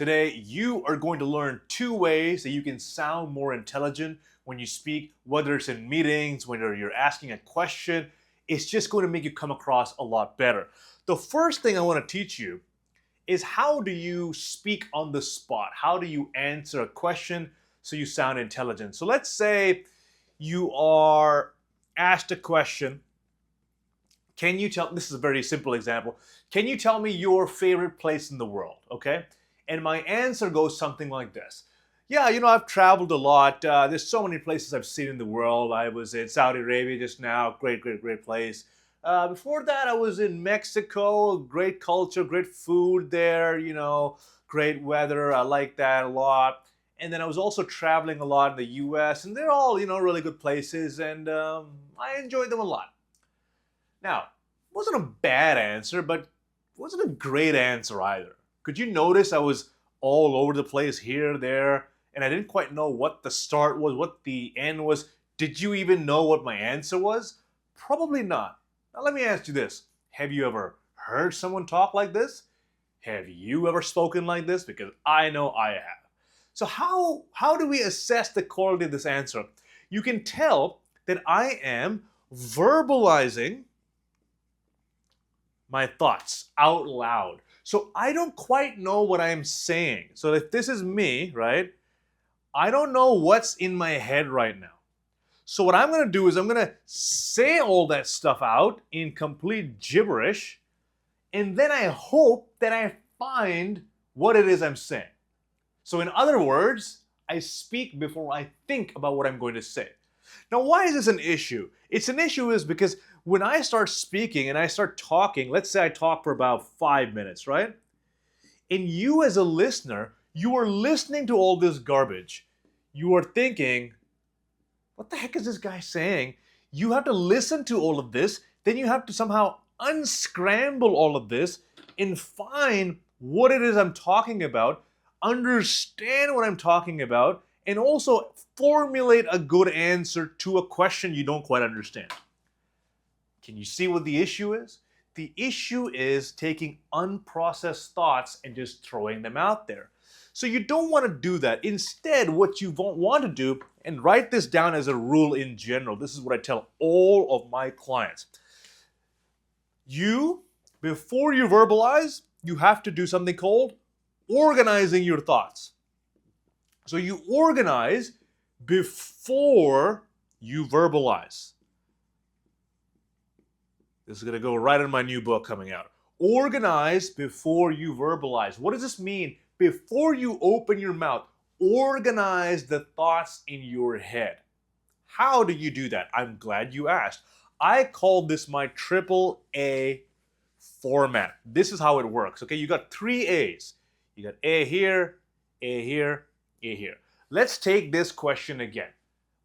Today, you are going to learn 2 ways that you can sound more intelligent when you speak, whether it's in meetings, whether you're asking a question. It's just going to make you come across a lot better. The first thing I want to teach you is how do you speak on the spot? How do you answer a question so you sound intelligent? So let's say you are asked a question. This is a very simple example. Can you tell me your favorite place in the world? Okay. And my answer goes something like this. Yeah, I've traveled a lot. There's so many places I've seen in the world. I was in Saudi Arabia just now. Great, great, great place. Before that, I was in Mexico. Great culture, great food there, great weather. I like that a lot. And then I was also traveling a lot in the US, and they're all, really good places, and I enjoyed them a lot. Now, it wasn't a bad answer, but it wasn't a great answer either. Could you notice I was all over the place here, there, and I didn't quite know what the start was, what the end was. Did you even know what my answer was? Probably not. Now let me ask you this. Have you ever heard someone talk like this? Have you ever spoken like this? Because I know I have. So how do we assess the quality of this answer? You can tell that I am verbalizing my thoughts out loud. So I don't quite know what I'm saying. So if this is me, right, I don't know what's in my head right now. So what I'm going to do is I'm going to say all that stuff out in complete gibberish, and then I hope that I find what it is I'm saying. So in other words, I speak before I think about what I'm going to say. Now, why is this an issue? It's an issue because when I start speaking and I start talking, let's say I talk for about 5 minutes, right? And you as a listener, you are listening to all this garbage. You are thinking, what the heck is this guy saying? You have to listen to all of this. Then you have to somehow unscramble all of this and find what it is I'm talking about, understand what I'm talking about, and also formulate a good answer to a question you don't quite understand. Can you see what the issue is? The issue is taking unprocessed thoughts and just throwing them out there. So you don't want to do that. Instead, what you want to do, and write this down as a rule in general, this is what I tell all of my clients. Before you verbalize, you have to do something called organizing your thoughts. So you organize before you verbalize. This is going to go right in my new book coming out. Organize before you verbalize. What does this mean? Before you open your mouth, organize the thoughts in your head. How do you do that? I'm glad you asked. I call this my AAA format. This is how it works. Okay, you got 3 A's. You got A here, A here, A here. Let's take this question again.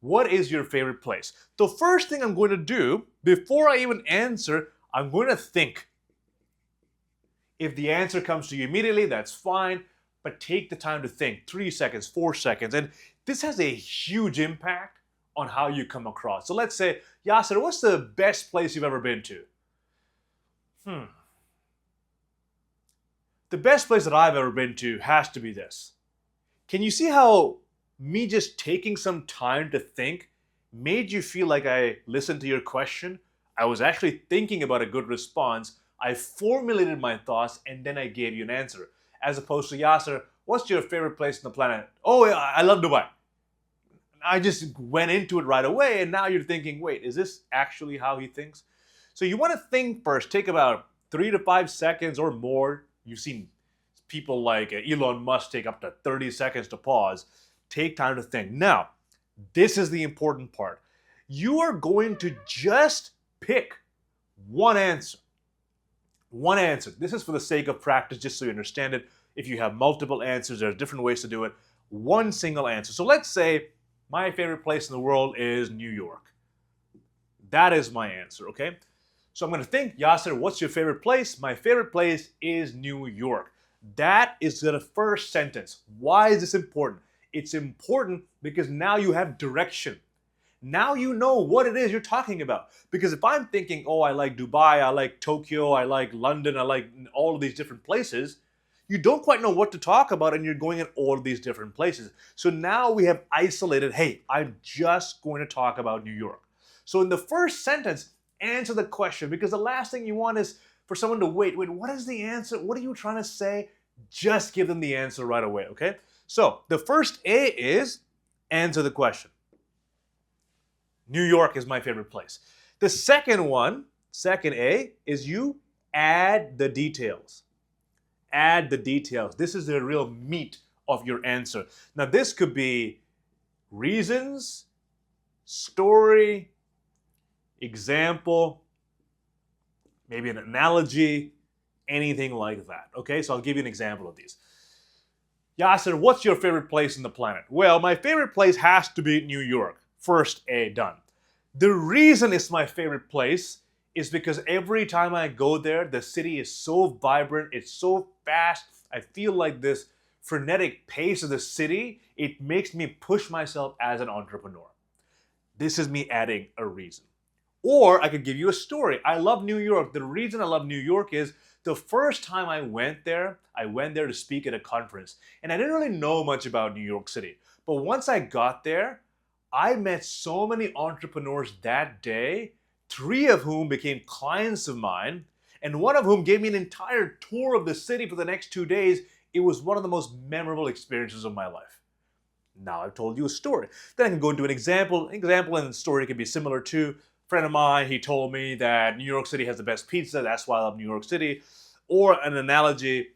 What is your favorite place? The first thing I'm going to do, before I even answer, I'm going to think. If the answer comes to you immediately, that's fine, but take the time to think. 3 seconds, 4 seconds, and this has a huge impact on how you come across. So let's say, Yasser, what's the best place you've ever been to? The best place that I've ever been to has to be this. Can you see how me just taking some time to think made you feel like I listened to your question? I was actually thinking about a good response. I formulated my thoughts and then I gave you an answer. As opposed to, Yasser, what's your favorite place on the planet? Oh, yeah, I love Dubai. I just went into it right away, and now you're thinking, wait, is this actually how he thinks? So you want to think first. Take about 3 to 5 seconds or more. You've seen people like Elon Musk take up to 30 seconds to pause. Take time to think. Now, this is the important part. You are going to just pick one answer. One answer. This is for the sake of practice, just so you understand it. If you have multiple answers, there are different ways to do it. One single answer. So let's say my favorite place in the world is New York. That is my answer, okay? So I'm going to think, Yasser, what's your favorite place? My favorite place is New York. That is the first sentence. Why is this important? It's important because now you have direction. Now you know what it is you're talking about. Because if I'm thinking, oh, I like Dubai, I like Tokyo, I like London, I like all of these different places, you don't quite know what to talk about and you're going in all these different places. So now we have isolated, hey, I'm just going to talk about New York. So in the first sentence, answer the question, because the last thing you want is for someone to wait, what is the answer? What are you trying to say? Just give them the answer right away, okay? So the first A is answer the question. New York is my favorite place. The second one, second A, is you add the details. Add the details. This is the real meat of your answer. Now, this could be reasons, story, example, maybe an analogy, anything like that. Okay, so I'll give you an example of these. Yasser, what's your favorite place on the planet? Well, my favorite place has to be New York. First A, done. The reason it's my favorite place is because every time I go there, the city is so vibrant, it's so fast. I feel like this frenetic pace of the city, it makes me push myself as an entrepreneur. This is me adding a reason. Or I could give you a story. I love New York. The reason I love New York is the first time I went there to speak at a conference. And I didn't really know much about New York City. But once I got there, I met so many entrepreneurs that day, 3 of whom became clients of mine, and 1 of whom gave me an entire tour of the city for the next 2 days. It was one of the most memorable experiences of my life. Now I've told you a story. Then I can go into an example. Example and the story can be similar to a friend of mine. He told me that New York City has the best pizza. That's why I love New York City. Or an analogy,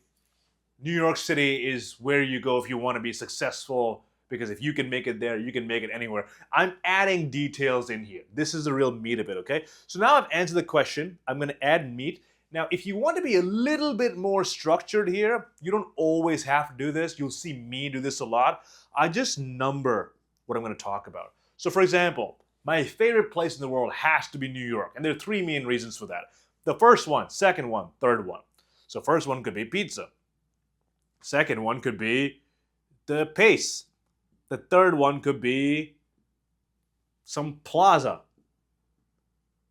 New York City is where you go if you want to be successful, because if you can make it there, you can make it anywhere. I'm adding details in here. This is the real meat of it, okay? So now I've answered the question. I'm going to add meat. Now, if you want to be a little bit more structured here, you don't always have to do this. You'll see me do this a lot. I just number what I'm going to talk about. So for example, my favorite place in the world has to be New York. And there are 3 main reasons for that. The first one, second one, third one. So first one could be pizza. Second one could be the pace. The third one could be some plaza.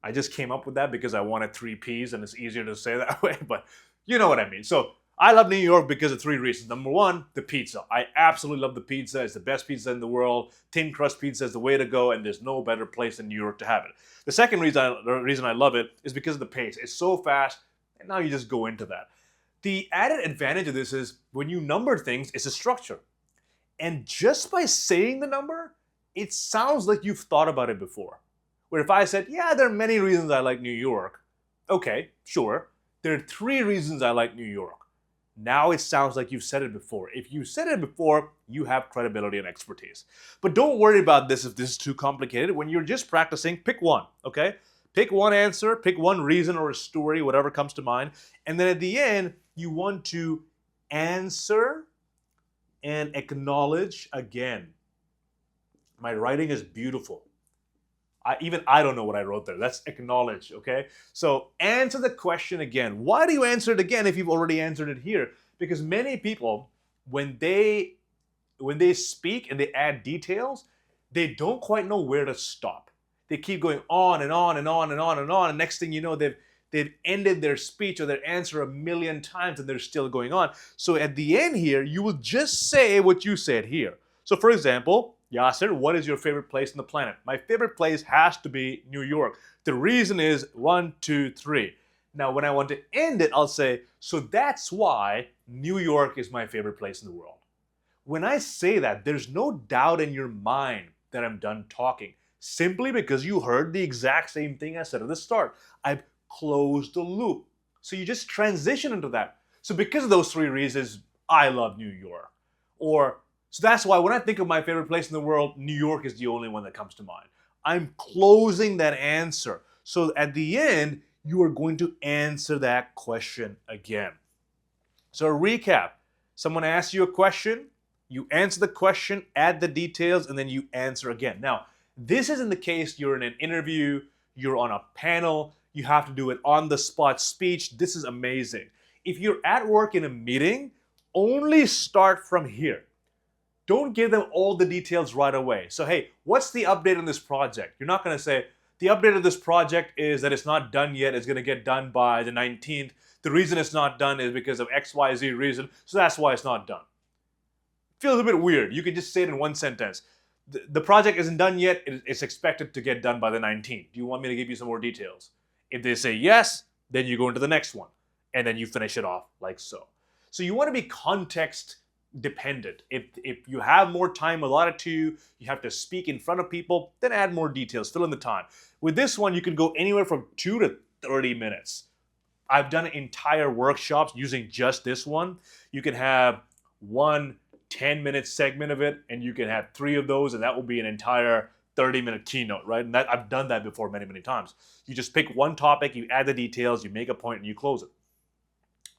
I just came up with that because I wanted 3 P's and it's easier to say that way, but you know what I mean. So I love New York because of 3 reasons. Number 1, the pizza. I absolutely love the pizza. It's the best pizza in the world. Thin crust pizza is the way to go, and there's no better place than New York to have it. The second reason I love it is because of the pace. It's so fast, and now you just go into that. The added advantage of this is when you number things, it's a structure. And just by saying the number, it sounds like you've thought about it before. Where if I said, yeah, there are many reasons I like New York. Okay, sure. There are 3 reasons I like New York. Now it sounds like you've said it before. If you said it before, you have credibility and expertise. But don't worry about this if this is too complicated. When you're just practicing, pick one, okay? Pick one answer, pick one reason or a story, whatever comes to mind. And then at the end, you want to answer and acknowledge again. My writing is beautiful. I don't know what I wrote there. Let's acknowledge, okay? So answer the question again. Why do you answer it again if you've already answered it here? Because many people, when they speak and they add details, they don't quite know where to stop. They keep going on and on and on and on and on, and next thing you know, they've ended their speech or their answer 1,000,000 times and they're still going on. So at the end here, you will just say what you said here. So for example, Yasser, what is your favorite place on the planet? My favorite place has to be New York. The reason is 1, 2, 3. Now, when I want to end it, I'll say, so that's why New York is my favorite place in the world. When I say that, there's no doubt in your mind that I'm done talking, simply because you heard the exact same thing I said at the start. I've closed the loop. So you just transition into that. So because of those 3 reasons, I love New York. So that's why when I think of my favorite place in the world, New York is the only one that comes to mind. I'm closing that answer. So at the end, you are going to answer that question again. So a recap. Someone asks you a question, you answer the question, add the details, and then you answer again. Now, this is in the case you're in an interview, you're on a panel, you have to do an on-the-spot speech. This is amazing. If you're at work in a meeting, only start from here. Don't give them all the details right away. So, hey, what's the update on this project? You're not going to say, the update of this project is that it's not done yet. It's going to get done by the 19th. The reason it's not done is because of XYZ reason, so that's why it's not done. Feels a bit weird. You can just say it in one sentence. The project isn't done yet. It's expected to get done by the 19th. Do you want me to give you some more details? If they say yes, then you go into the next one, and then you finish it off like so. So you want to be context dependent. If you have more time allotted to you, you have to speak in front of people, then add more details, fill in the time. With this one, you can go anywhere from 2 to 30 minutes. I've done entire workshops using just this one. You can have one 10-minute segment of it, and you can have 3 of those, and that will be an entire 30-minute keynote, right? And I've done that before many, many times. You just pick one topic, you add the details, you make a point, and you close it.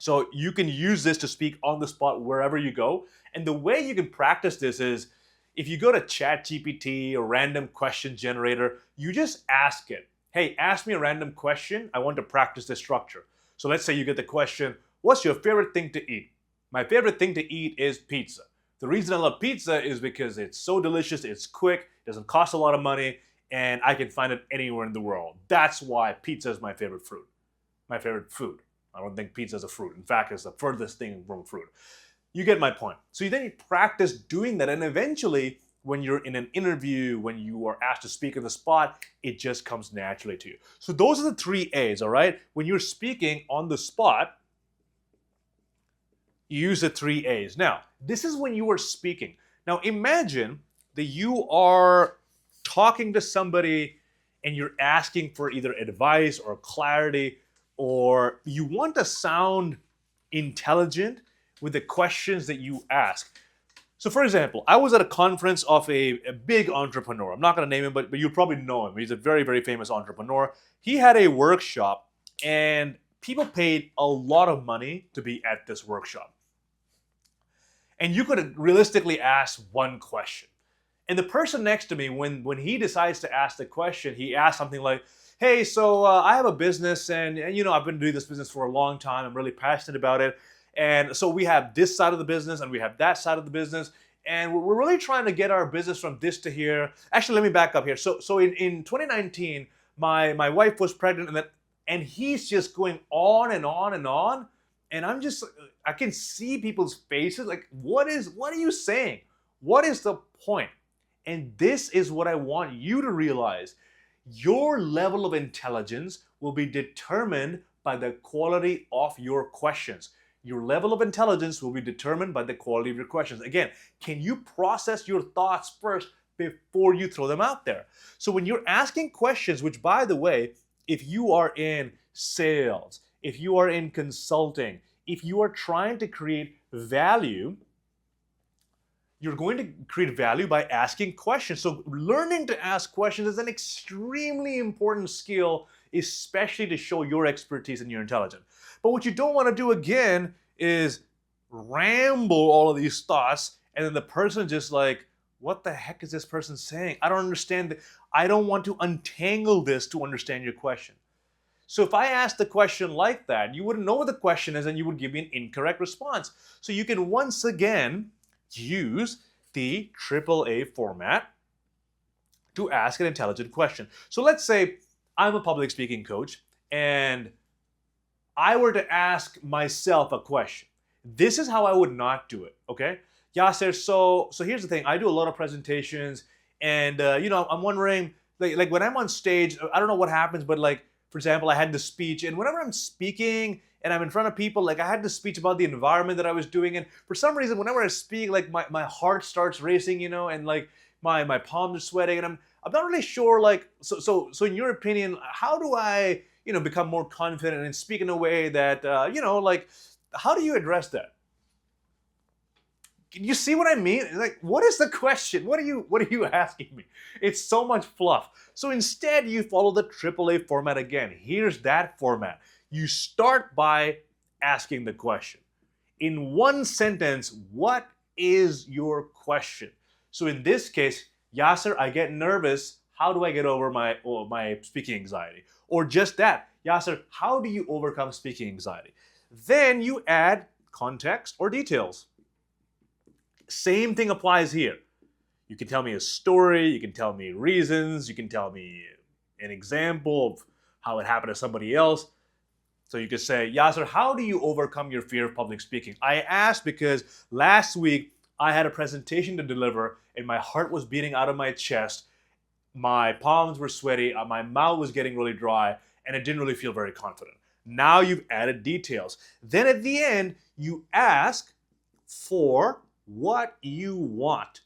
So you can use this to speak on the spot wherever you go. And the way you can practice this is if you go to ChatGPT or random question generator, you just ask it, hey, ask me a random question. I want to practice this structure. So let's say you get the question, what's your favorite thing to eat? My favorite thing to eat is pizza. The reason I love pizza is because it's so delicious, it's quick, doesn't cost a lot of money, and I can find it anywhere in the world. That's why pizza is my favorite fruit, my favorite food. I don't think pizza is a fruit. In fact, it's the furthest thing from fruit. You get my point. So you practice doing that, and eventually, when you're in an interview, when you are asked to speak on the spot, it just comes naturally to you. So those are the 3 A's, all right? When you're speaking on the spot, use the 3 A's. Now, this is when you are speaking. Now, imagine that you are talking to somebody and you're asking for either advice or clarity, or you want to sound intelligent with the questions that you ask. So for example, I was at a conference of a big entrepreneur. I'm not going to name him, but you probably know him. He's a very, very famous entrepreneur. He had a workshop, and people paid a lot of money to be at this workshop. And you could realistically ask one question. And the person next to me, when he decides to ask the question, he asks something like, hey, so I have a business, and I've been doing this business for a long time. I'm really passionate about it. And so we have this side of the business and we have that side of the business. And we're really trying to get our business from this to here. Actually, let me back up here. So in 2019, my wife was pregnant, and he's just going on and on and on. And I can see people's faces like, what are you saying? What is the point? And this is what I want you to realize. Your level of intelligence will be determined by the quality of your questions. Your level of intelligence will be determined by the quality of your questions. Again, can you process your thoughts first before you throw them out there? So when you're asking questions, which by the way, if you are in sales, if you are in consulting, if you are trying to create value, you're going to create value by asking questions. So learning to ask questions is an extremely important skill, especially to show your expertise and your intelligence. But what you don't want to do again is ramble all of these thoughts, and then the person just like, what the heck is this person saying? I don't understand. I don't want to untangle this to understand your question. So if I asked the question like that, you wouldn't know what the question is, and you would give me an incorrect response. So you can once again use the AAA format to ask an intelligent question. So let's say I'm a public speaking coach and I were to ask myself a question. This is how I would not do it, okay? Yasser, so here's the thing. I do a lot of presentations, and I'm wondering, like when I'm on stage, I don't know what happens, but like, for example, I had the speech, and whenever I'm speaking and I'm in front of people, like I had the speech about the environment that I was doing, and for some reason, whenever I speak, like my heart starts racing, and like my palms are sweating, and I'm not really sure, like, so in your opinion, how do I, become more confident and speak in a way that, like, how do you address that? Can you see what I mean? Like, what is the question? What are you asking me? It's so much fluff. So instead, you follow the AAA format again. Here's that format. You start by asking the question. In one sentence, what is your question? So in this case, Yasser, I get nervous. How do I get over my speaking anxiety? Or just that, Yasser, how do you overcome speaking anxiety? Then you add context or details. Same thing applies here. You can tell me a story, you can tell me reasons, you can tell me an example of how it happened to somebody else. So you could say, Yasser, how do you overcome your fear of public speaking? I asked because last week I had a presentation to deliver and my heart was beating out of my chest. My palms were sweaty, my mouth was getting really dry, and I didn't really feel very confident. Now you've added details. Then at the end, you ask for what you want.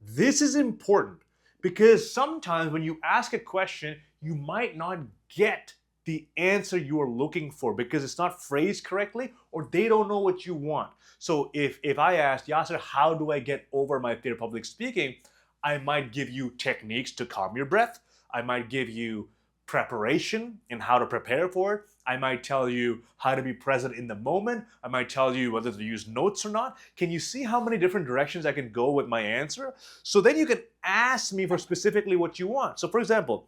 This is important because sometimes when you ask a question, you might not get the answer you are looking for because it's not phrased correctly or they don't know what you want. So if I asked, Yasser, how do I get over my fear of public speaking? I might give you techniques to calm your breath. I might give you preparation and how to prepare for it. I might tell you how to be present in the moment. I might tell you whether to use notes or not. Can you see how many different directions I can go with my answer? So then you can ask me for specifically what you want. So for example,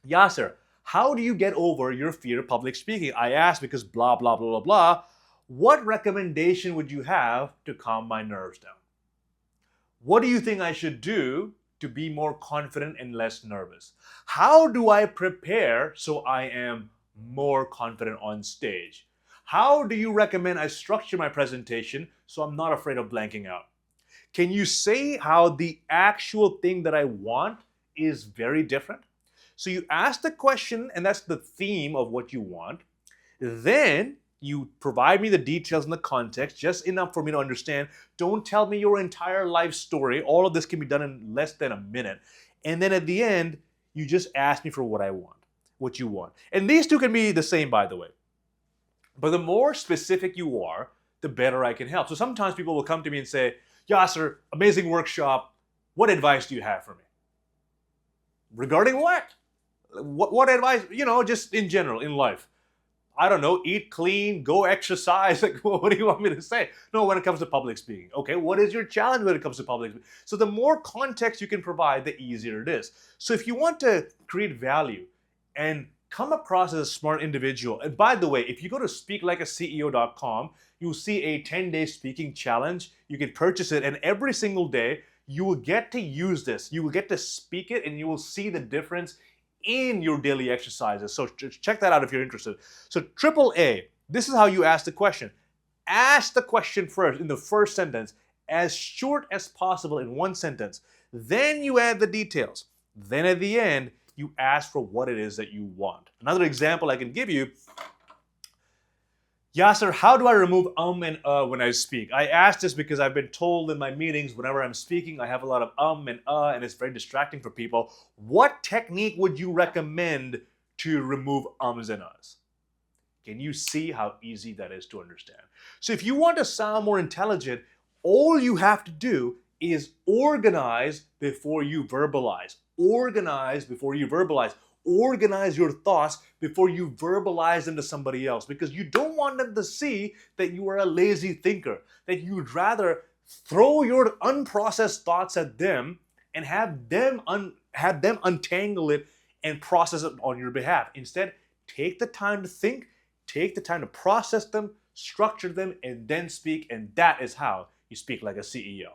Yasser, how do you get over your fear of public speaking? I asked because blah, blah, blah, blah, blah. What recommendation would you have to calm my nerves down? What do you think I should do to be more confident and less nervous? How do I prepare so I am more confident on stage? How do you recommend I structure my presentation so I'm not afraid of blanking out? Can you say how the actual thing that I want is very different? So you ask the question, and that's the theme of what you want. Then you provide me the details and the context, just enough for me to understand. Don't tell me your entire life story. All of this can be done in less than a minute. And then at the end, you just ask me for what I want, what you want. And these two can be the same, by the way. But the more specific you are, the better I can help. So sometimes people will come to me and say, Yasser, amazing workshop. What advice do you have for me? Regarding what? What advice? Just in general, in life. I don't know, eat clean, go exercise. Like, what do you want me to say? No, when it comes to public speaking. Okay, what is your challenge when it comes to public speaking? So the more context you can provide, the easier it is. So if you want to create value and come across as a smart individual, and by the way, if you go to speaklikeaceo.com, you'll see a 10-day speaking challenge. You can purchase it, and every single day, you will get to use this. You will get to speak it, and you will see the difference in your daily exercises. So check that out if you're interested. So AAA, this is how you ask the question. Ask the question first in the first sentence, as short as possible in one sentence. Then you add the details. Then at the end, you ask for what it is that you want. Another example I can give you, Yasser, how do I remove and when I speak? I ask this because I've been told in my meetings, whenever I'm speaking, I have a lot of and it's very distracting for people. What technique would you recommend to remove ums and uhs? Can you see how easy that is to understand? So if you want to sound more intelligent, all you have to do is organize before you verbalize. Organize before you verbalize. Organize your thoughts before you verbalize them to somebody else, because you don't want them to see that you are a lazy thinker, that you'd rather throw your unprocessed thoughts at them and have them untangle it and process it on your behalf. Instead, take the time to think, take the time to process them, structure them, and then speak, and that is how you speak like a CEO.